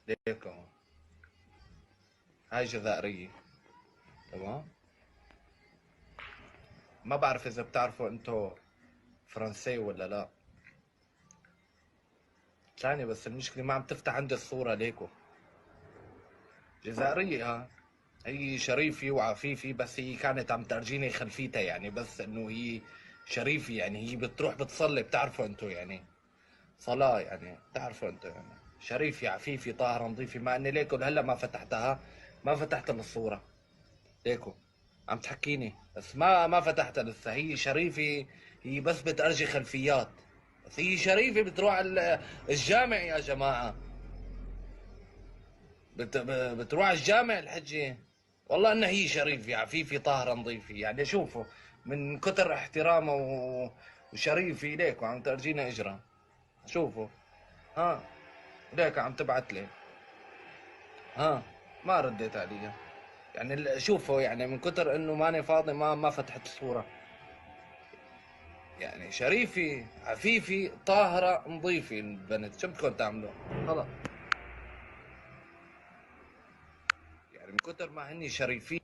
ليكو هاي جزائرية. تمام. ما بعرف اذا بتعرفوا انتو فرنسي ولا لا. ثانية بس المشكلة ما عم تفتح عندي الصورة ليكو. جزائرية ها. هي شريفي وعفيفي، بس هي كانت عم ترجيني خلفيتها يعني، بس انه هي شريفي يعني، هي بتروح بتصلي، بتعرفوا انتو يعني. صلاة يعني، بتعرفوا انتو يعني. شريفي عفيفي طاهرة نظيفي، مع اني ليكو هلا ما فتحتها. ما فتحت الصورة. ليكو عم تحكيني بس ما فتحتها لسه. هي شريفي. هي بس بتأرجي خلفيات. بس هي شريفي بتروح الجامع يا جماعة. بتروح الجامع الحجي. والله انها هي شريفة عفيفي طاهرة نظيفة يعني، شوفوا. من كتر احترامه وشريفي ليك وعم ترجينا اجرا. شوفوا. ها. ليك عم تبعت لي. ها. ما رديت عليها. يعني شوفوا يعني، من كتر انه ماني فاضي ما فتحت الصورة. يعني شريفي عفيفي طاهرة نظيفي البنت، شو بدكم تعملوا؟ خلص. يعني من كتر ما هني شريفين.